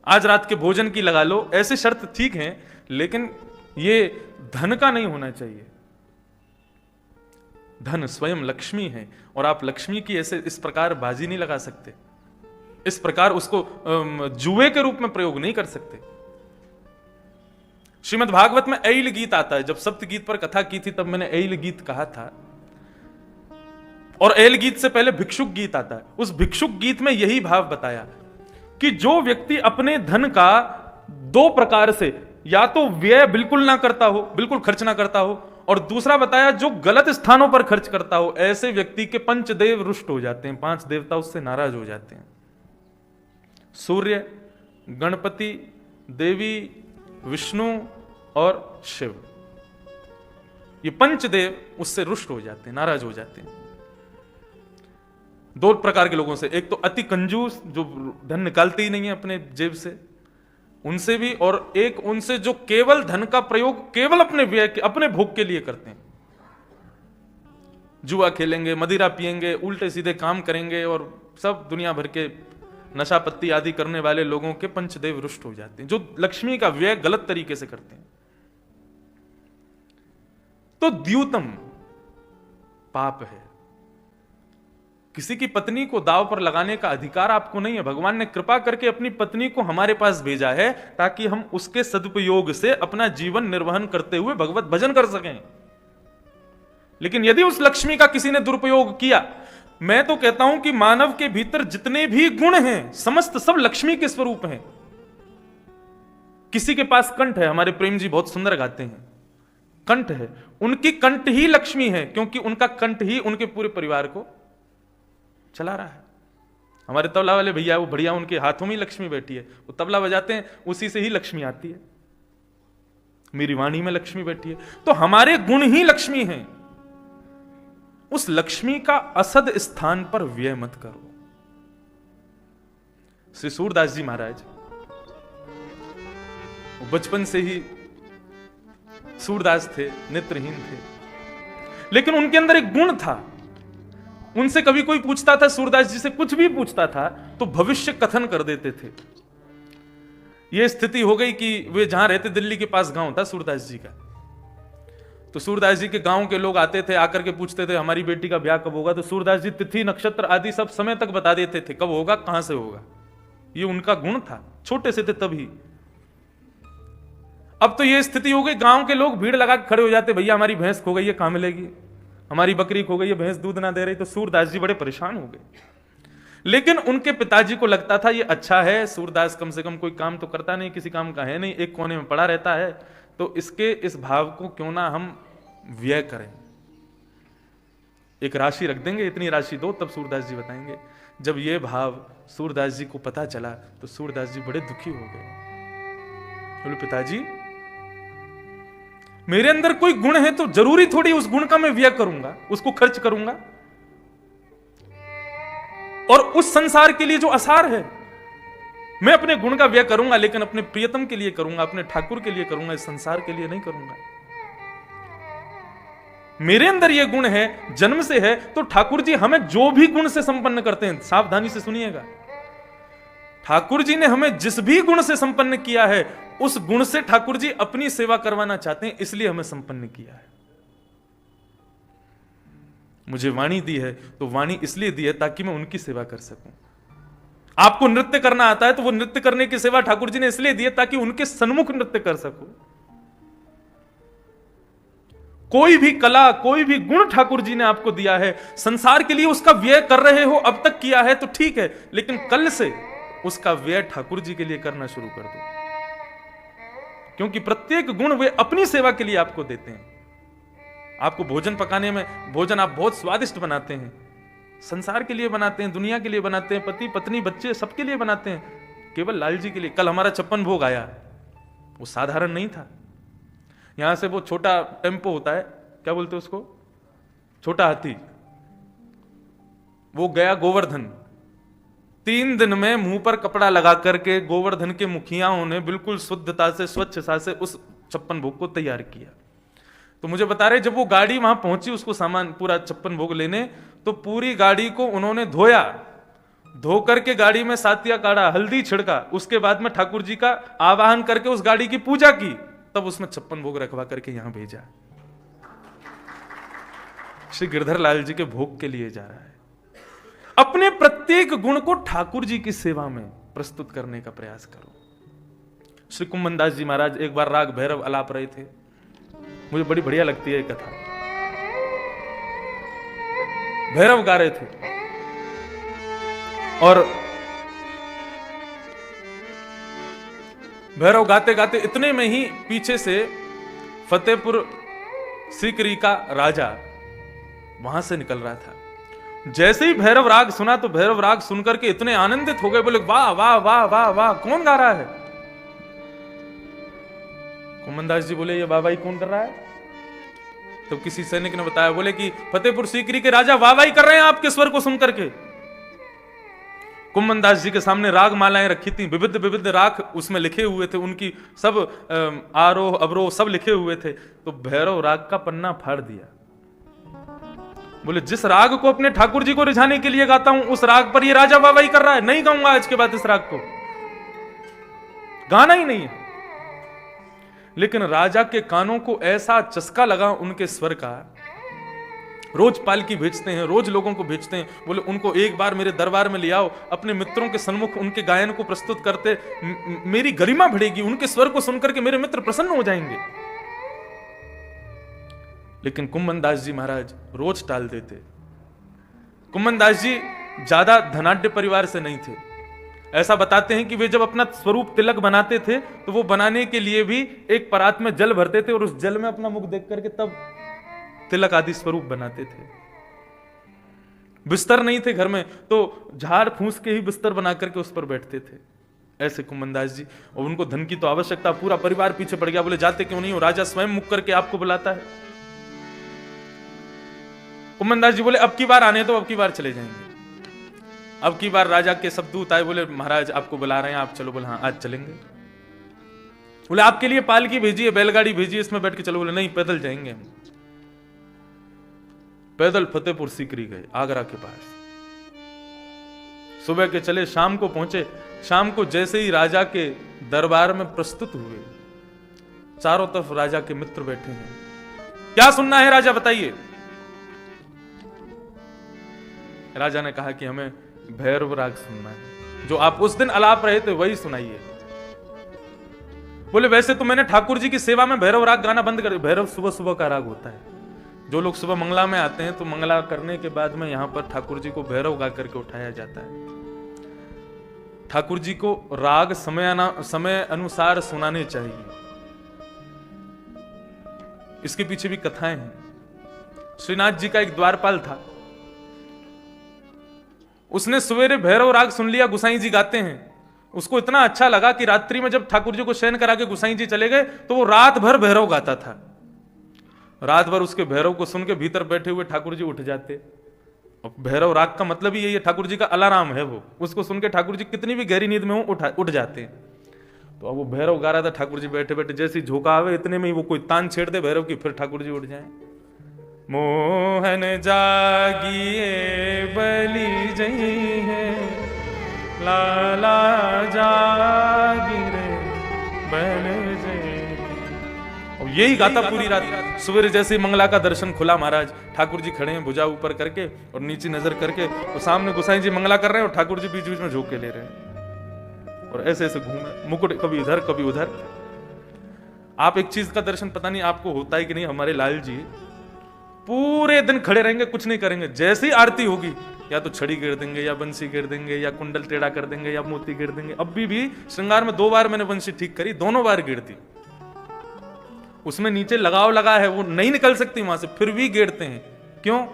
आज रात के भोजन की लगा लो। ऐसे शर्त ठीक हैं, लेकिन ये धन का नहीं होना चाहिए। धन स्वयं लक्ष्मी है, और आप लक्ष्मी की ऐसे इस प्रकार बाजी नहीं लगा सकते, इस प्रकार उसको जुए के रूप में प्रयोग नहीं कर सकते। श्रीमद् भागवत में ऐल गीत आता है। जब सप्त गीत पर कथा की थी तब मैंने ऐल गीत कहा था, और ऐल गीत से पहले भिक्षुक गीत आता है। उस भिक्षुक गीत में यही भाव बताया कि जो व्यक्ति अपने धन का 2 प्रकार से, या तो व्यय बिल्कुल ना करता हो, बिल्कुल खर्च ना करता हो, और दूसरा बताया जो गलत स्थानों पर खर्च करता हो, ऐसे व्यक्ति के 5 देव रुष्ट हो जाते हैं, 5 देवता उससे नाराज हो जाते हैं। सूर्य, गणपति, देवी, विष्णु और शिव, ये 5 देव उससे रुष्ट हो जाते हैं, नाराज हो जाते हैं। 2 प्रकार के लोगों से, एक तो अति कंजूस जो धन निकालते ही नहीं है अपने जेब से, उनसे भी, और एक उनसे जो केवल धन का प्रयोग केवल अपने व्यय के, अपने भोग के लिए करते हैं। जुआ खेलेंगे, मदिरा पिएंगे, उल्टे सीधे काम करेंगे, और सब दुनिया भर के नशा पत्ती आदि करने वाले लोगों के 5 देव रुष्ट हो जाते हैं, जो लक्ष्मी का व्यय गलत तरीके से करते हैं। तो द्यूतम पाप है। किसी की पत्नी को दाव पर लगाने का अधिकार आपको नहीं है। भगवान ने कृपा करके अपनी पत्नी को हमारे पास भेजा है ताकि हम उसके सदुपयोग से अपना जीवन निर्वहन करते हुए भगवत भजन कर सकें। लेकिन यदि उस लक्ष्मी का किसी ने दुरुपयोग किया, मैं तो कहता हूं कि मानव के भीतर जितने भी गुण हैं समस्त सब लक्ष्मी के स्वरूप हैं। किसी के पास कंठ है, हमारे प्रेम जी बहुत सुंदर गाते हैं, कंठ है, उनकी कंठ ही लक्ष्मी है, क्योंकि उनका कंठ ही उनके पूरे परिवार को चला रहा है। हमारे तबला वाले भैया, वो बढ़िया, उनके हाथों में ही लक्ष्मी बैठी है, वो तबला बजाते हैं, उसी से ही लक्ष्मी आती है। मेरी वाणी में लक्ष्मी बैठी है। तो हमारे गुण ही लक्ष्मी हैं। उस लक्ष्मी का असद स्थान पर व्यय मत करो। श्री सूरदास जी महाराज बचपन से ही सूरदास थे, नेत्रहीन थे, लेकिन उनके अंदर एक गुण था। उनसे कभी कोई पूछता था, सूरदास जी से कुछ भी पूछता था तो भविष्य कथन कर देते थे। यह स्थिति हो गई कि वे जहां रहते, दिल्ली के पास गांव था सूरदास जी का, तो सूरदास जी के गांव के लोग आते थे, आकर के पूछते थे हमारी बेटी का ब्याह कब होगा, तो सूरदास जी तिथि नक्षत्र आदि सब समय तक बता देते थे, कब होगा, कहां से होगा। ये उनका गुण था, छोटे से थे तभी। अब तो ये स्थिति हो गई, गांव के लोग भीड़ लगा खड़े हो जाते, भैया हमारी भैंस खो गई है, कहां मिलेगी, हमारी बकरी खो गई है, भैंस दूध ना दे रही। तो सूरदास जी बड़े परेशान हो गए। लेकिन उनके पिताजी को लगता था ये अच्छा है, सूरदास कम से कम कोई काम तो करता नहीं, किसी काम का है नहीं, एक कोने में पड़ा रहता है, तो इसके इस भाव को क्यों ना हम व्यय करें, एक राशि रख देंगे, इतनी राशि दो, तब सूरदास जी बताएंगे। जब ये भाव सूरदास जी को पता चला तो सूरदास जी बड़े दुखी हो गए। बोले पिताजी, मेरे अंदर कोई गुण है तो जरूरी थोड़ी उस गुण का मैं व्यय करूंगा, उसको खर्च करूंगा, और उस संसार के लिए जो असार है मैं अपने गुण का व्यय करूंगा, लेकिन अपने प्रियतम के लिए करूंगा, अपने ठाकुर के लिए करूंगा, इस संसार के लिए नहीं करूंगा। मेरे अंदर यह गुण है, जन्म से है, तो ठाकुर जी हमें जो भी गुण से संपन्न करते हैं, सावधानी से सुनिएगा, ठाकुर जी ने हमें जिस भी गुण से संपन्न किया है, उस गुण से ठाकुर जी अपनी सेवा करवाना चाहते हैं, इसलिए हमें संपन्न किया है। मुझे वाणी दी है तो वाणी इसलिए दी है ताकि मैं उनकी सेवा कर सकूं। आपको नृत्य करना आता है तो वो नृत्य करने की सेवा ठाकुर जी ने इसलिए दी है ताकि उनके सन्मुख नृत्य कर सकूं। कोई भी कला, कोई भी गुण ठाकुर जी ने आपको दिया है, संसार के लिए उसका व्यय कर रहे हो, अब तक किया है तो ठीक है, लेकिन कल से उसका व्यय ठाकुर जी के लिए करना शुरू कर दो, क्योंकि प्रत्येक गुण वे अपनी सेवा के लिए आपको देते हैं। आपको भोजन पकाने में, भोजन आप बहुत स्वादिष्ट बनाते हैं, संसार के लिए बनाते हैं, दुनिया के लिए बनाते हैं, पति पत्नी बच्चे सबके लिए बनाते हैं, केवल लाल जी के लिए। कल हमारा 56 भोग आया, वो साधारण नहीं था। यहां से वो छोटा टेम्पो होता है, क्या बोलते हैं उसको, छोटा हाथी, वो गया गोवर्धन। 3 दिन में मुंह पर कपड़ा लगा करके गोवर्धन के मुखियाओं ने बिल्कुल शुद्धता से, स्वच्छता से उस 56 भोग को तैयार किया। तो मुझे बता रहे, जब वो गाड़ी वहां पहुंची उसको सामान पूरा 56 भोग लेने, तो पूरी गाड़ी को उन्होंने धोया, धो करके गाड़ी में सातिया काढ़ा, हल्दी छिड़का, उसके बाद में ठाकुर जी का आवाहन करके उस गाड़ी की पूजा की, तब उसमें 56 भोग रखवा करके यहां भेजा। श्री गिरधर लाल जी के भोग के लिए जा रहा है। अपने प्रत्येक गुण को ठाकुर जी की सेवा में प्रस्तुत करने का प्रयास करो। श्री कुम्मन दास जी महाराज एक बार राग भैरव अलाप रहे थे, मुझे बड़ी बढ़िया लगती है कथा। भैरव गा रहे थे और भैरव गाते गाते इतने में ही पीछे से फतेहपुर सीकरी का राजा वहां से निकल रहा था। जैसे ही भैरव राग सुना तो भैरव राग सुनकर के इतने आनंदित हो गए, बोले वाह वाह वाह वाह वाह, कौन गा रहा है? कुम्मनदास जी बोले ये वाहवाही कौन कर रहा है? तो किसी सैनिक ने बताया, बोले कि फतेहपुर सीकरी के राजा वाहवाही कर रहे हैं आपके स्वर को सुनकर के। कुम्मनदास जी के सामने राग मालाएं रखी थी, विविध विविध राग उसमें लिखे हुए थे, उनकी सब आरोह अवरोह सब लिखे हुए थे। तो भैरव राग का पन्ना फाड़ दिया, बोले जिस राग को अपने ठाकुर जी को रिझाने के लिए गाता हूं, उस राग पर ये राजा वाहवाही कर रहा है, नहीं गाऊंगा आज के बाद इस राग को, गाना ही नहीं है। लेकिन राजा के कानों को ऐसा चस्का लगा उनके स्वर का, रोज पालकी भेजते हैं, रोज लोगों को भेजते हैं, बोले उनको एक बार मेरे दरबार में ले आओ, अपने मित्रों के सन्मुख उनके गायन को प्रस्तुत करते, मेरी गरिमा बढ़ेगी, उनके स्वर को सुनकर के मेरे मित्र प्रसन्न हो जाएंगे। लेकिन कुम्मन दास जी महाराज रोज टाल देते। कुम्मन दास जी ज्यादा धनाढ्य परिवार से नहीं थे। ऐसा बताते हैं कि वे जब अपना स्वरूप तिलक बनाते थे तो वो बनाने के लिए भी एक परात में जल भरते थे और उस जल में अपना मुख देख करके तब तिलक आदि स्वरूप बनाते थे। बिस्तर नहीं थे घर में तो झाड़ फूस के ही बिस्तर बना करके उस पर बैठते थे, ऐसे कुम्मन दास जी। और उनको धन की तो आवश्यकता, पूरा परिवार पीछे पड़ गया। बोले जाते क्यों नहीं हो, राजा स्वयं मुख करके आपको बुलाता है। कुम्मन दास जी बोले अब की बार आने तो अब की बार चले जाएंगे। अब की बार राजा के सब दूत आए, बोले महाराज आपको बुला रहे हैं, आप चलो। बोले हाँ आज चलेंगे। बोले आपके लिए पालकी भेजी है, बैलगाड़ी भेजी है, इसमें बैठ के चलो। बोले नहीं पैदल जाएंगे हम। पैदल फतेहपुर सीकरी गए, आगरा के पास। सुबह के चले, शाम को पहुंचे। शाम को जैसे ही राजा के दरबार में प्रस्तुत हुए, चारों तरफ राजा के मित्र बैठे हैं। क्या सुनना है राजा बताइए। राजा ने कहा कि हमें भैरव राग सुनना है, जो आप उस दिन आलाप रहे थे वही सुनाइए। बोले वैसे तो मैंने ठाकुर जी की सेवा में भैरव राग गाना बंद कर दिया। भैरव सुबह सुबह का राग होता है। जो लोग सुबह मंगला में आते हैं तो मंगला करने के बाद में यहां पर ठाकुर जी को भैरव गा करके उठाया जाता है। ठाकुर जी को राग समय अनुसार सुनाने चाहिए। इसके पीछे भी कथाएं हैं। श्रीनाथ जी का एक द्वारपाल था, उसने सवेरे भैरव राग सुन लिया, गुसाई जी गाते हैं। उसको इतना अच्छा लगा कि रात्रि में जब ठाकुर जी को शयन करा के गुसाई जी चले गए तो वो रात भर भैरव गाता था। रात भर उसके भैरव को सुन के भीतर बैठे हुए ठाकुर जी उठ जाते। और भैरव राग का मतलब ही यही है, ठाकुर जी का अलार्म है वो। उसको सुन के ठाकुर जी कितनी भी गहरी नींद में हो उठ जाते हैं। तो अब वो भैरव गा रहा था, ठाकुर जी बैठे बैठे जैसी झोंका आवे इतने में ही वो कोई तान छेड़ दे भैरव की, फिर ठाकुर जी उठ जाए। मोहन जागिए बलि जई है, लाला जागी रे बल जई। और यही गाता पूरी रात। सवेरे जैसे ही मंगला का दर्शन खुला महाराज, ठाकुर जी खड़े हैं भुजा ऊपर करके और नीचे नजर करके, और सामने गुसाई जी मंगला कर रहे हैं और ठाकुर जी बीच बीच में झोंके ले रहे हैं और ऐसे ऐसे घूम, मुकुट कभी इधर कभी उधर। आप एक चीज का दर्शन पता नहीं आपको होता है कि नहीं, हमारे लाल जी पूरे दिन खड़े रहेंगे, कुछ नहीं करेंगे। जैसी आरती होगी या तो छड़ी गिर देंगे या बंसी गिर देंगे या कुंडल टेढ़ा कर देंगे या मोती गिर देंगे। अब भी श्रृंगार में 2 बार मैंने बंसी ठीक करी, दोनों बार गिरती। उसमें नीचे लगाव लगा है, वो नहीं निकल सकती वहां से, फिर भी गिरते हैं। क्यों?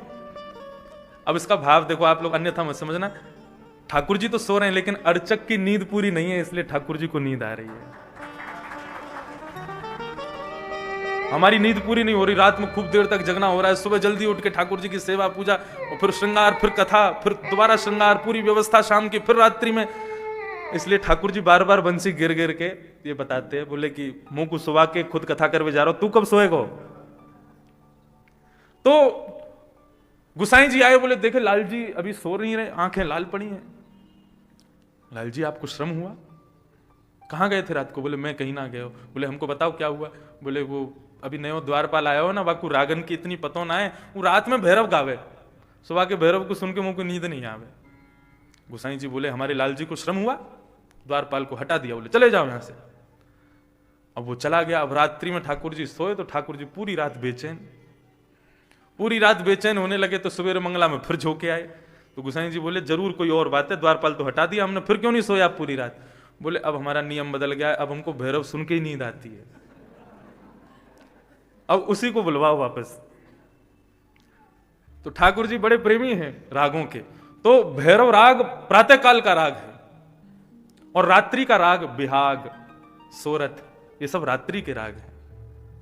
अब इसका भाव देखो आप लोग, अन्यथा मत समझना। ठाकुर जी तो सो रहे हैं लेकिन अर्चक की नींद पूरी नहीं है, इसलिए ठाकुर जी को नींद आ रही है। हमारी नींद पूरी नहीं हो रही, रात में खूब देर तक जगना हो रहा है। सुबह जल्दी उठ के ठाकुर जी की सेवा पूजा और फिर श्रृंगार, फिर कथा, फिर दोबारा श्रृंगार, पूरी व्यवस्था शाम की, फिर रात्रि में। इसलिए ठाकुर जी बार बार बंसी गिर गिर के ये बताते हैं, बोले कि मुंह को सुबह के खुद कथा कर जा रहा हो, तू कब सोएगा? तो गुसाई जी आए, बोले देखे लाल जी अभी सो नहीं रहे, आंखें लाल पड़ी हैं। लाल जी आपको श्रम हुआ? कहां गए थे रात को? बोले मैं कहीं ना गए हो। बोले हमको बताओ क्या हुआ? बोले वो अभी नयो द्वारपाल आया हो ना, वाकू रागन की इतनी पतो ना है, वो रात में भैरव गावे, सुबह के भैरव को सुन के मुंह को नींद नहीं आवे। गुसाई जी बोले हमारे लाल जी को श्रम हुआ, द्वारपाल को हटा दिया। बोले चले जाओ यहां से। अब वो चला गया। अब रात्रि में ठाकुर जी सोए तो ठाकुर जी पूरी रात बेचैन होने लगे। तो सवेरे मंगला में फिर झोंके आए। तो गुसाई जी बोले जरूर कोई और बात है, द्वारपाल तो हटा दिया हमने, फिर क्यों नहीं सोया आप पूरी रात? बोले अब हमारा नियम बदल गया है, अब हमको भैरव सुन के ही नींद आती है, अब उसी को बुलवाओ वापस। तो ठाकुर जी बड़े प्रेमी हैं रागों के। तो भैरव राग प्रातः काल का राग है और रात्रि का राग बिहाग, सोरठ, ये सब रात्रि के राग हैं।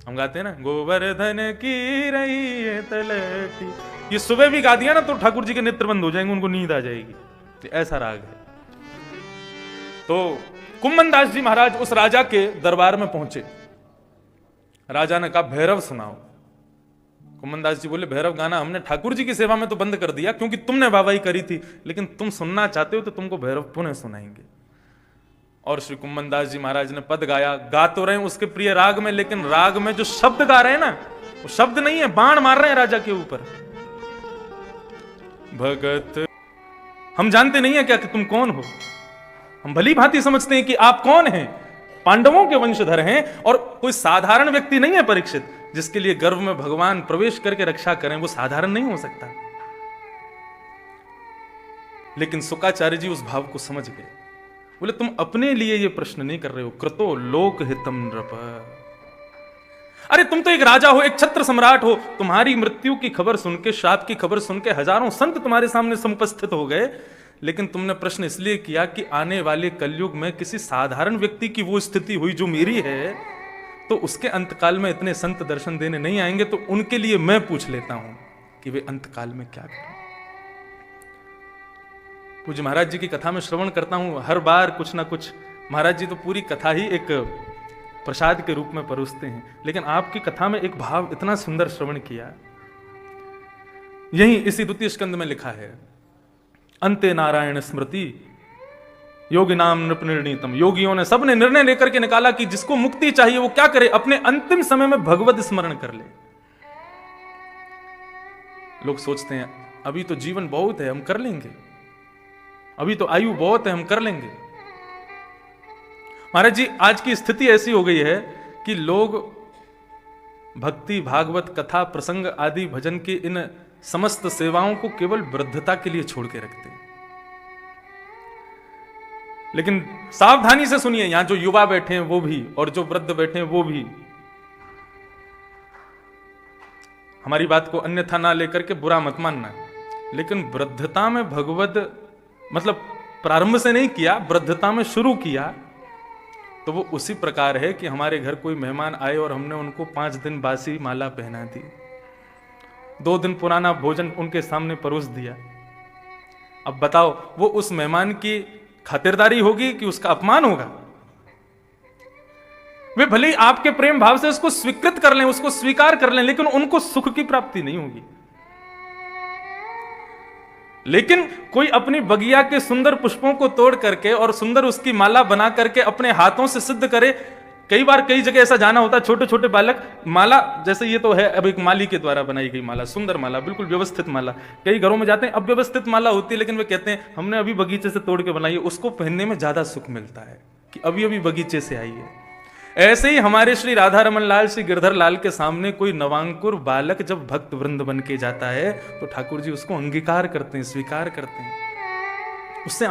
हम गाते हैं ना, गोवर्धन की रही है तलती, ये सुबह भी गा दिया ना तो ठाकुर जी के नेत्र बंद हो जाएंगे, उनको नींद आ जाएगी। तो ऐसा राग है। तो कुम्मन दास जी महाराज उस राजा के दरबार में पहुंचे। राजा ने कहा भैरव सुनाओ। कुम्मन दास जी बोले भैरव गाना हमने ठाकुर जी की सेवा में तो बंद कर दिया क्योंकि तुमने वाहवाही करी थी, लेकिन तुम सुनना चाहते हो तो तुमको भैरव पुनः सुनाएंगे। और श्री कुम्मन दास जी महाराज ने पद गाया। गा तो रहे हैं उसके प्रिय राग में, लेकिन राग में जो शब्द गा रहे हैं ना, वो शब्द नहीं है, बाण मार रहे हैं राजा के ऊपर। भगत, हम जानते नहीं है क्या कि तुम कौन हो, हम भली भांति समझते हैं कि आप कौन हैं, पांडवों के वंशधर हैं और कोई साधारण व्यक्ति नहीं है परीक्षित। जिसके लिए गर्भ में भगवान प्रवेश करके रक्षा करें, वो साधारण नहीं हो सकता। लेकिन शुकाचार्य जी उस भाव को समझ गए। बोले तुम अपने लिए ये प्रश्न नहीं कर रहे हो, कृतो लोक हितम नृप। अरे तुम तो एक राजा हो, एक छत्र सम्राट हो, तुम्हारी मृत्यु की खबर सुन के, श्राप की खबर सुन के हजारों संत तुम्हारे सामने समुपस्थित हो गए, लेकिन तुमने प्रश्न इसलिए किया कि आने वाले कलयुग में किसी साधारण व्यक्ति की वो स्थिति हुई जो मेरी है, तो उसके अंतकाल में इतने संत दर्शन देने नहीं आएंगे, तो उनके लिए मैं पूछ लेता हूं कि वे अंतकाल में क्या करें। पूज्य महाराज जी की कथा में श्रवण करता हूं, हर बार कुछ ना कुछ, महाराज जी तो पूरी कथा ही एक प्रसाद के रूप में परोसते हैं, लेकिन आपकी कथा में एक भाव इतना सुंदर श्रवण किया। यही इसी द्वितीय स्कंद में लिखा है, अंते नारायण स्मृति योगी नाम नृप निर्णीतम। योगियों ने सबने निर्णय लेकर के निकाला कि जिसको मुक्ति चाहिए वो क्या करे, अपने अंतिम समय में भगवत स्मरण कर ले। लोग सोचते हैं अभी तो जीवन बहुत है, हम कर लेंगे, अभी तो आयु बहुत है, हम कर लेंगे। महाराज जी आज की स्थिति ऐसी हो गई है कि लोग भक्ति, भागवत, कथा, प्रसंग आदि भजन की इन समस्त सेवाओं को केवल वृद्धता के लिए छोड़ के रखते हैं। लेकिन सावधानी से सुनिए, यहां जो युवा बैठे हैं वो भी, और जो वृद्ध बैठे हैं वो भी, हमारी बात को अन्यथा ना लेकर के बुरा मत मानना। लेकिन वृद्धता में भगवत मतलब प्रारंभ से नहीं किया, वृद्धता में शुरू किया, तो वो उसी प्रकार है कि हमारे घर कोई मेहमान आए और हमने उनको 5 दिन बासी माला पहना दी, 2 दिन पुराना भोजन उनके सामने परोस दिया। अब बताओ वो उस मेहमान की खातिरदारी होगी कि उसका अपमान होगा? वे भले ही आपके प्रेम भाव से उसको स्वीकृत कर लें, उसको स्वीकार कर लें, लेकिन उनको सुख की प्राप्ति नहीं होगी। लेकिन कोई अपनी बगिया के सुंदर पुष्पों को तोड़ करके और सुंदर उसकी माला बना करके अपने हाथों से सिद्ध करे। कई बार कई जगह ऐसा जाना होता है, छोटे छोटे बालक माला, जैसे ये तो है अब एक माली के द्वारा बनाई गई माला, सुंदर माला, बिल्कुल व्यवस्थित माला। कई घरों में जाते हैं अव्यवस्थित माला होती है, लेकिन वे कहते हैं हमने अभी बगीचे से तोड़ के बनाई है, उसको पहनने में ज्यादा सुख मिलता है कि अभी अभी बगीचे से आई है। ऐसे ही हमारे श्री राधा रमन लाल, श्री गिरधर लाल के सामने कोई नवांकुर बालक जब भक्त वृंद बन के जाता है तो ठाकुर जी उसको अंगीकार करते हैं, स्वीकार करते हैं, उससे